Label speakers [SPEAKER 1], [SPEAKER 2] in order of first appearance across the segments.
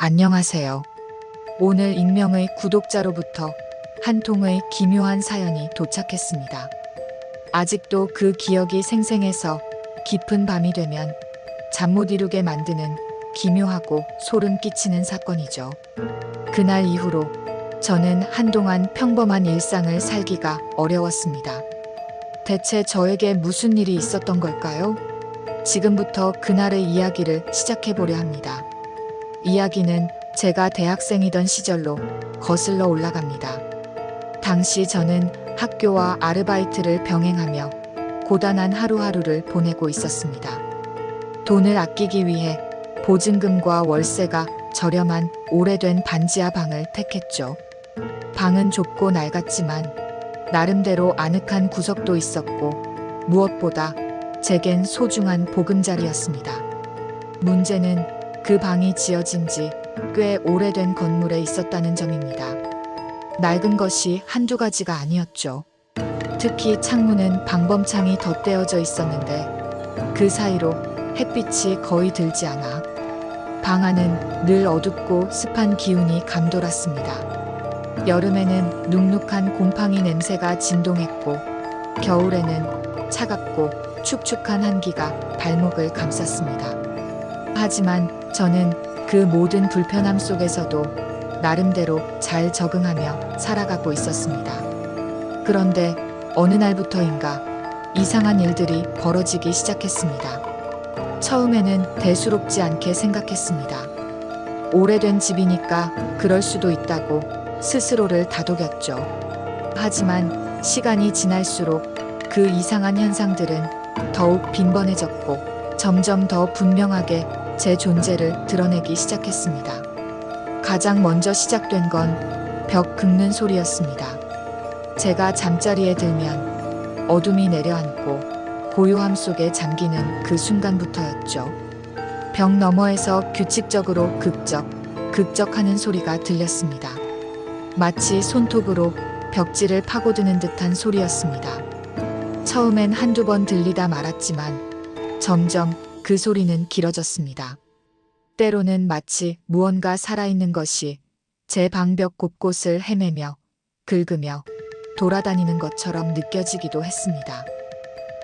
[SPEAKER 1] 안녕하세요. 오늘 익명의 구독자로부터 한 통의 기묘한 사연이 도착했습니다. 아직도 그 기억이 생생해서 깊은 밤이 되면 잠 못 이루게 만드는 기묘하고 소름 끼치는 사건이죠. 그날 이후로 저는 한동안 평범한 일상을 살기가 어려웠습니다. 대체 저에게 무슨 일이 있었던 걸까요? 지금부터 그날의 이야기를 시작해보려 합니다. 이야기는 제가 대학생이던 시절로 거슬러 올라갑니다. 당시 저는 학교와 아르바이트를 병행하며 고단한 하루하루를 보내고 있었습니다. 돈을 아끼기 위해 보증금과 월세가 저렴한 오래된 반지하 방을 택했죠. 방은 좁고 낡았지만 나름대로 아늑한 구석도 있었고 무엇보다 제겐 소중한 보금자리였습니다. 문제는 그 방이 지어진 지 꽤 오래된 건물에 있었다는 점입니다. 낡은 것이 한두 가지가 아니었죠. 특히 창문은 방범창이 덧대어져 있었는데 그 사이로 햇빛이 거의 들지 않아 방 안은 늘 어둡고 습한 기운이 감돌았습니다. 여름에는 눅눅한 곰팡이 냄새가 진동했고 겨울에는 차갑고 축축한 한기가 발목을 감쌌습니다. 하지만 저는 그 모든 불편함 속에서도 나름대로 잘 적응하며 살아가고 있었습니다. 그런데 어느 날부터인가 이상한 일들이 벌어지기 시작했습니다. 처음에는 대수롭지 않게 생각했습니다. 오래된 집이니까 그럴 수도 있다고 스스로를 다독였죠. 하지만 시간이 지날수록 그 이상한 현상들은 더욱 빈번해졌고 점점 더 분명하게 제 존재를 드러내기 시작했습니다. 가장 먼저 시작된 건 벽 긁는 소리였습니다. 제가 잠자리에 들면 어둠이 내려앉고 고요함 속에 잠기는 그 순간부터였죠. 벽 너머에서 규칙적으로 극적하는 소리가 들렸습니다. 마치 손톱으로 벽지를 파고드는 듯한 소리였습니다. 처음엔 한두 번 들리다 말았지만 점점 그 소리는 길어졌습니다. 때로는 마치 무언가 살아있는 것이 제 방벽 곳곳을 헤매며 긁으며 돌아다니는 것처럼 느껴지기도 했습니다.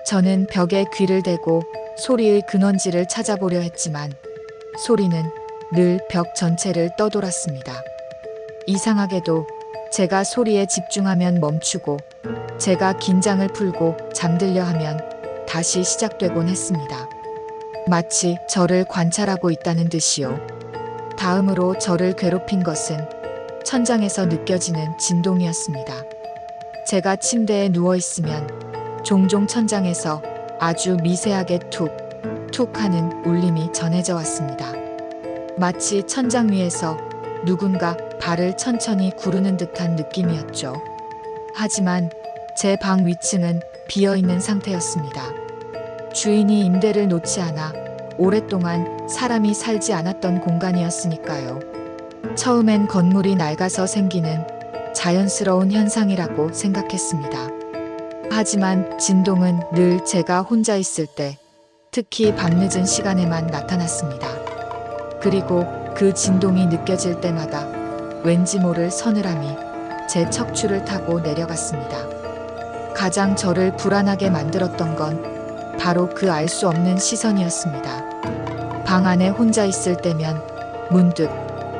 [SPEAKER 1] 저는 벽에 귀를 대고 소리의 근원지를 찾아보려 했지만 소리는 늘 벽 전체를 떠돌았습니다. 이상하게도 제가 소리에 집중하면 멈추고 제가 긴장을 풀고 잠들려 하면 다시 시작되곤 했습니다. 마치 저를 관찰하고 있다는 듯이요. 다음으로 저를 괴롭힌 것은 천장에서 느껴지는 진동이었습니다. 제가 침대에 누워 있으면 종종 천장에서 아주 미세하게 툭 하는 울림이 전해져 왔습니다. 마치 천장 위에서 누군가 발을 천천히 구르는 듯한 느낌이었죠. 하지만 제 방 위층은 비어있는 상태였습니다. 주인이 임대를 놓지 않아 오랫동안 사람이 살지 않았던 공간이었으니까요. 처음엔 건물이 낡아서 생기는 자연스러운 현상이라고 생각했습니다. 하지만 진동은 늘 제가 혼자 있을 때, 특히 밤늦은 시간에만 나타났습니다. 그리고 그 진동이 느껴질 때마다 왠지 모를 서늘함이 제 척추를 타고 내려갔습니다. 가장 저를 불안하게 만들었던 건 바로 그 알 수 없는 시선이었습니다. 방 안에 혼자 있을 때면 문득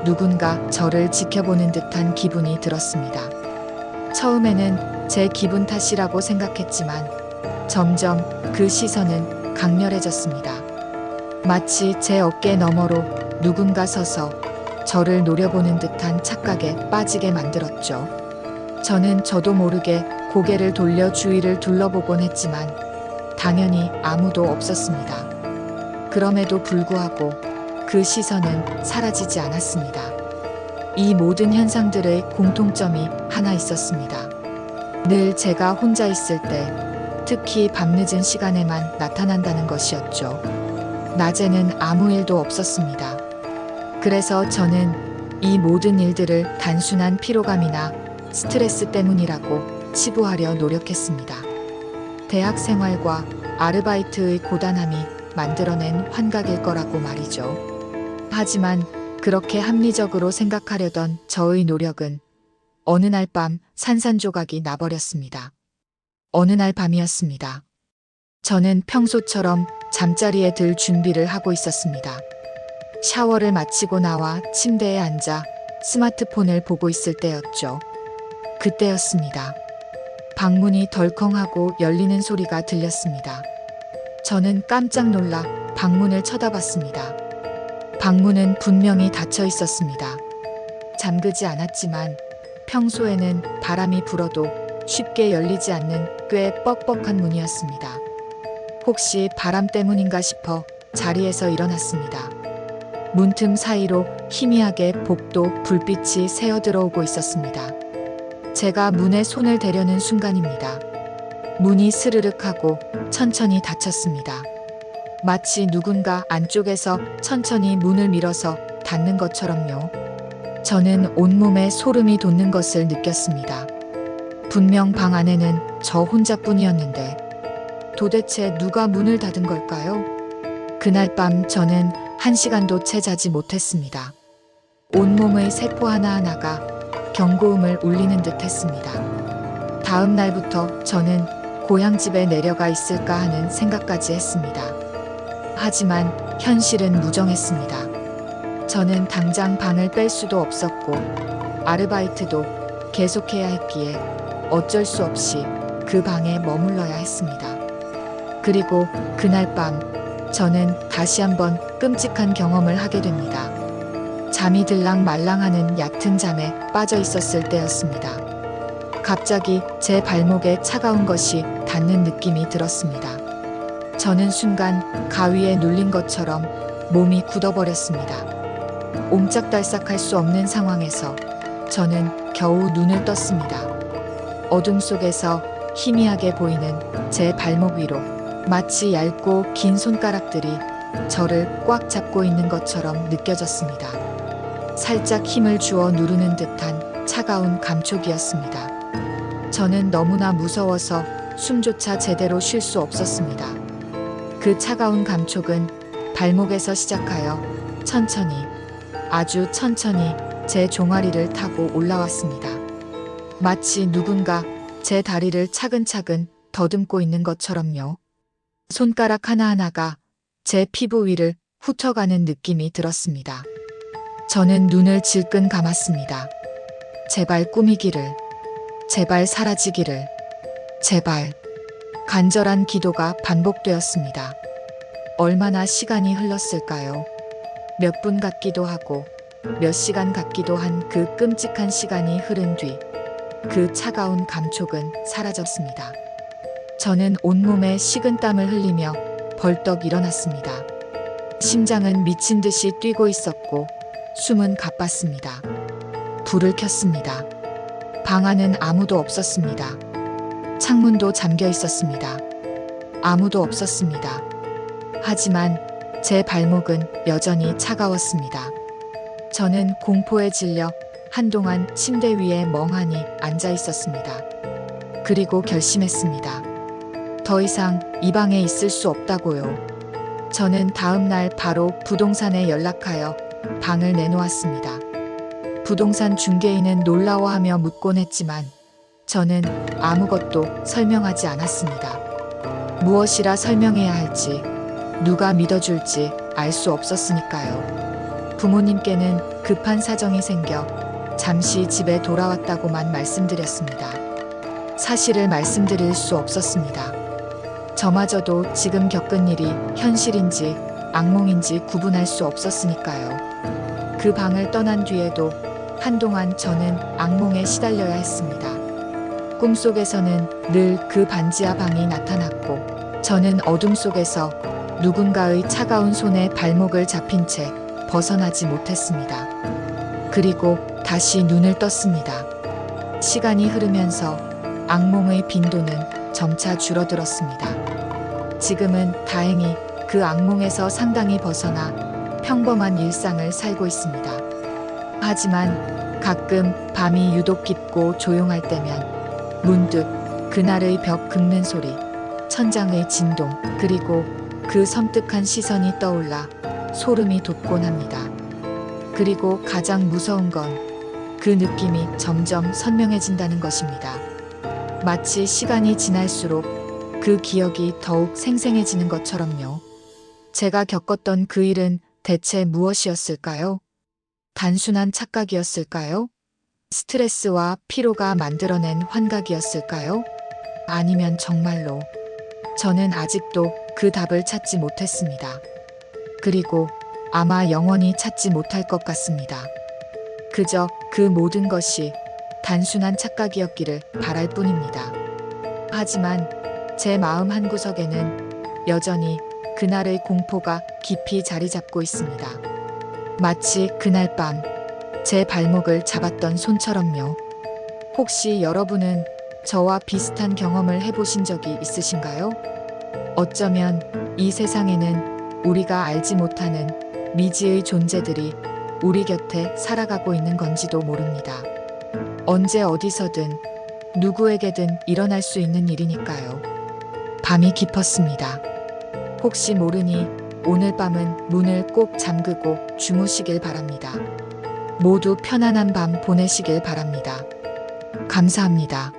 [SPEAKER 1] 누군가 저를 지켜보는 듯한 기분이 들었습니다. 처음에는 제 기분 탓이라고 생각했지만 점점 그 시선은 강렬해졌습니다. 마치 제 어깨 너머로 누군가 서서 저를 노려보는 듯한 착각에 빠지게 만들었죠. 저는 저도 모르게 고개를 돌려 주위를 둘러보곤 했지만 당연히 아무도 없었습니다. 그럼에도 불구하고 그 시선은 사라지지 않았습니다. 이 모든 현상들의 공통점이 하나 있었습니다. 늘 제가 혼자 있을 때, 특히 밤늦은 시간에만 나타난다는 것이었죠. 낮에는 아무 일도 없었습니다. 그래서 저는 이 모든 일들을 단순한 피로감이나 스트레스 때문이라고 치부하려 노력했습니다. 대학 생활과 아르바이트의 고단함이 만들어낸 환각일 거라고 말이죠. 하지만 그렇게 합리적으로 생각하려던 저의 노력은 어느 날 밤 산산조각이 나버렸습니다. 어느 날 밤이었습니다. 저는 평소처럼 잠자리에 들 준비를 하고 있었습니다. 샤워를 마치고 나와 침대에 앉아 스마트폰을 보고 있을 때였죠. 그때였습니다. 방문이 덜컹하고 열리는 소리가 들렸습니다. 저는 깜짝 놀라 방문을 쳐다봤습니다. 방문은 분명히 닫혀 있었습니다. 잠그지 않았지만 평소에는 바람이 불어도 쉽게 열리지 않는 꽤 뻑뻑한 문이었습니다. 혹시 바람 때문인가 싶어 자리에서 일어났습니다. 문틈 사이로 희미하게 복도 불빛이 새어 들어오고 있었습니다. 제가 문에 손을 대려는 순간입니다. 문이 스르륵 하고 천천히 닫혔습니다. 마치 누군가 안쪽에서 천천히 문을 밀어서 닫는 것처럼요. 저는 온몸에 소름이 돋는 것을 느꼈습니다. 분명 방 안에는 저 혼자뿐이었는데 도대체 누가 문을 닫은 걸까요? 그날 밤 저는 1시간도 채 자지 못했습니다. 온몸의 세포 하나하나가 경고음을 울리는 듯 했습니다. 다음 날부터 저는 고향집에 내려가 있을까 하는 생각까지 했습니다. 하지만 현실은 무정했습니다. 저는 당장 방을 뺄 수도 없었고 아르바이트도 계속해야 했기에 어쩔 수 없이 그 방에 머물러야 했습니다. 그리고 그날 밤 저는 다시 한번 끔찍한 경험을 하게 됩니다. 잠이 들랑 말랑하는 얕은 잠에 빠져 있었을 때였습니다. 갑자기 제 발목에 차가운 것이 닿는 느낌이 들었습니다. 저는 순간 가위에 눌린 것처럼 몸이 굳어버렸습니다. 옴짝달싹할 수 없는 상황에서 저는 겨우 눈을 떴습니다. 어둠 속에서 희미하게 보이는 제 발목 위로 마치 얇고 긴 손가락들이 저를 꽉 잡고 있는 것처럼 느껴졌습니다. 살짝 힘을 주어 누르는 듯한 차가운 감촉이었습니다. 저는 너무나 무서워서 숨조차 제대로 쉴 수 없었습니다. 그 차가운 감촉은 발목에서 시작하여 천천히, 아주 천천히 제 종아리를 타고 올라왔습니다. 마치 누군가 제 다리를 차근차근 더듬고 있는 것처럼요. 손가락 하나하나가 제 피부 위를 훑어가는 느낌이 들었습니다. 저는 눈을 질끈 감았습니다. 제발 꾸미기를, 제발 사라지기를, 제발. 간절한 기도가 반복되었습니다. 얼마나 시간이 흘렀을까요? 몇 분 같기도 하고 몇 시간 같기도 한 그 끔찍한 시간이 흐른 뒤 그 차가운 감촉은 사라졌습니다. 저는 온몸에 식은땀을 흘리며 벌떡 일어났습니다. 심장은 미친 듯이 뛰고 있었고 숨은 가빴습니다. 불을 켰습니다. 방 안은 아무도 없었습니다. 창문도 잠겨 있었습니다. 아무도 없었습니다. 하지만 제 발목은 여전히 차가웠습니다. 저는 공포에 질려 한동안 침대 위에 멍하니 앉아 있었습니다. 그리고 결심했습니다. 더 이상 이 방에 있을 수 없다고요. 저는 다음 날 바로 부동산에 연락하여 방을 내놓았습니다. 부동산 중개인은 놀라워하며 묻곤 했지만 저는 아무것도 설명하지 않았습니다. 무엇이라 설명해야 할지, 누가 믿어줄지 알 수 없었으니까요. 부모님께는 급한 사정이 생겨 잠시 집에 돌아왔다고만 말씀드렸습니다. 사실을 말씀드릴 수 없었습니다. 저마저도 지금 겪은 일이 현실인지 악몽인지 구분할 수 없었으니까요. 그 방을 떠난 뒤에도 한동안 저는 악몽에 시달려야 했습니다. 꿈속에서는 늘 그 반지하 방이 나타났고 저는 어둠 속에서 누군가의 차가운 손에 발목을 잡힌 채 벗어나지 못했습니다. 그리고 다시 눈을 떴습니다. 시간이 흐르면서 악몽의 빈도는 점차 줄어들었습니다. 지금은 다행히 그 악몽에서 상당히 벗어나 평범한 일상을 살고 있습니다. 하지만 가끔 밤이 유독 깊고 조용할 때면 문득 그날의 벽 긁는 소리, 천장의 진동, 그리고 그 섬뜩한 시선이 떠올라 소름이 돋곤 합니다. 그리고 가장 무서운 건 그 느낌이 점점 선명해진다는 것입니다. 마치 시간이 지날수록 그 기억이 더욱 생생해지는 것처럼요. 제가 겪었던 그 일은 대체 무엇이었을까요? 단순한 착각이었을까요? 스트레스와 피로가 만들어낸 환각이었을까요? 아니면 정말로 저는 아직도 그 답을 찾지 못했습니다. 그리고 아마 영원히 찾지 못할 것 같습니다. 그저 그 모든 것이 단순한 착각이었기를 바랄 뿐입니다. 하지만 제 마음 한구석에는 여전히 그날의 공포가 깊이 자리 잡고 있습니다. 마치 그날 밤 제 발목을 잡았던 손처럼요. 혹시 여러분은 저와 비슷한 경험을 해보신 적이 있으신가요? 어쩌면 이 세상에는 우리가 알지 못하는 미지의 존재들이 우리 곁에 살아가고 있는 건지도 모릅니다. 언제 어디서든 누구에게든 일어날 수 있는 일이니까요. 밤이 깊었습니다. 혹시 모르니 오늘 밤은 문을 꼭 잠그고 주무시길 바랍니다. 모두 편안한 밤 보내시길 바랍니다. 감사합니다.